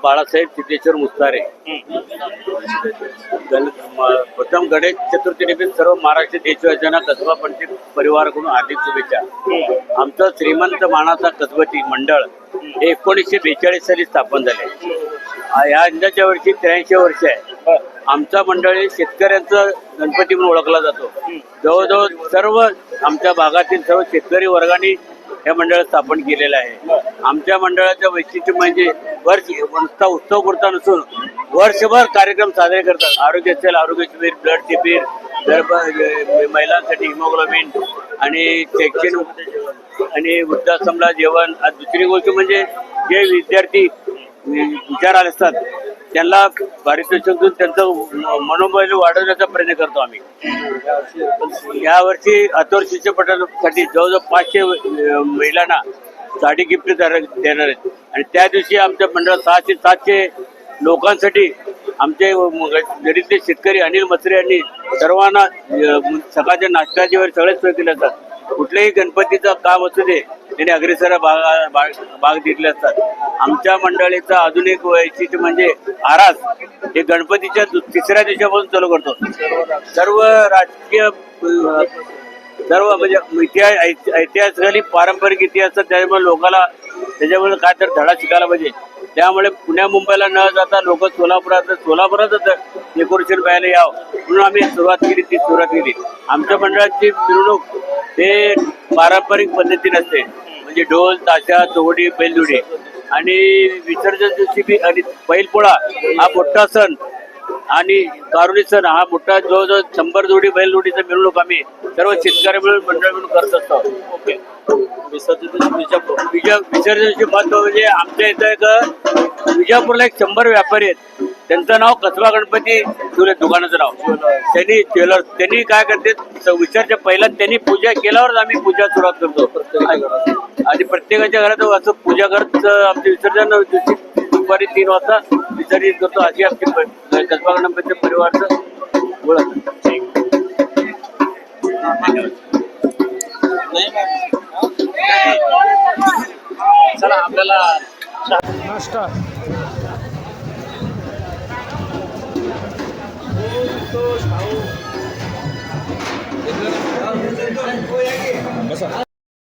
बाळासाहेब सिद्धेश्वर मुस्तारे. प्रथम गणेश चतुर्थी निमित्त सर्व महाराष्ट्र देशवासियांना कसबा पंडित परिवाराकडून हार्दिक शुभेच्छा. आमचं श्रीमंत मानाचा कसबती मंडळ हे 1942 साली स्थापन झाले. या यंदाच्या वर्षी 83 वर्ष आहे. आमचा मंडळ हे शेतकऱ्यांचं गणपती म्हणून ओळखला जातो. जवळजवळ सर्व आमच्या भागातील सर्व शेतकरी वर्गाने हे मंडळ स्थापन केलेलं आहे. आमच्या मंडळाचं वैशिष्ट्य म्हणजे नुसता उत्सव पुरता नसून वर्षभर कार्यक्रम साजरे करतात. आरोग्य सेल, आरोग्य शिबिर, ब्लड शिबिर, महिलांसाठी हिमोग्लोबिन आणि शैक्षणिक आणि वृद्धाश्रमला जेवण. दुसरी गोष्ट म्हणजे जे विद्यार्थी विचार असतात त्यांना पारितोषिक त्यांचं मनोबल वाढवण्याचा प्रयत्न करतो आम्ही. यावर्षी आतोर शिष्यपटासाठी जवळजवळ 500 महिलांना साडी गिफ्ट देणार आहेत. आणि त्या दिवशी आमच्या मंडळात 600-700 लोकांसाठी आमचे गरीबले शेतकरी अनिल मत्रे यांनी सर्वांना सकाळच्या नाश्त्याची वेळ सगळेच सोय केले असतात. कुठल्याही गणपतीचं काम असू दे त्यांनी अग्रेसर भाग दिले असतात. आमच्या मंडळीचं अजून एक वैशिष्ट्य म्हणजे आरास हे गणपतीच्या तिसऱ्या दिवसापासून चालू करतो. सर्व राजकीय सर्व म्हणजे ऐतिहासिक पारंपरिक इतिहास त्याच्यामुळे लोकांना त्याच्यामुळे काय तर धडा शिकायला पाहिजे. त्यामुळे पुण्या मुंबईला न जाता लोक सोलापुरातच डेकोरेशन पाहायला यावं म्हणून आम्ही सुरुवात केली. आमच्या मंडळाची मिरवणूक हे पारंपरिक पद्धतीने असते. म्हणजे ढोल, ताशा, चोवडी, बैलजोडी आणि विसर्जन दिवशी आणि बैलपोळा हा मोठा सण आणि कारुणी सण हा मोठा जवळजवळ 100 जोडी बैलजोडीचा मिरवणूक आम्ही सर्व शेतकरी मिळून मंडळ म्हणून करत असतो. ओके. विसर्जन दिवशी महत्व म्हणजे आमच्या इथं एक विजापूरला 100 व्यापारी आहेत. त्यांचं नाव कसबा गणपती दुकानाचं नाव त्यांनी काय करते विसर्जन पहिला त्यांनी पूजा केल्यावरच आम्ही पूजा सुरुवात करतो. आणि प्रत्येकाच्या घरात असं पूजा करत आमचे विसर्जन दुपारी 3 वाजता विसर्जित करतो. अशी आमची कसबा गणपती परिवारचं ओळख. चला आपल्याला नाश्ता बसा.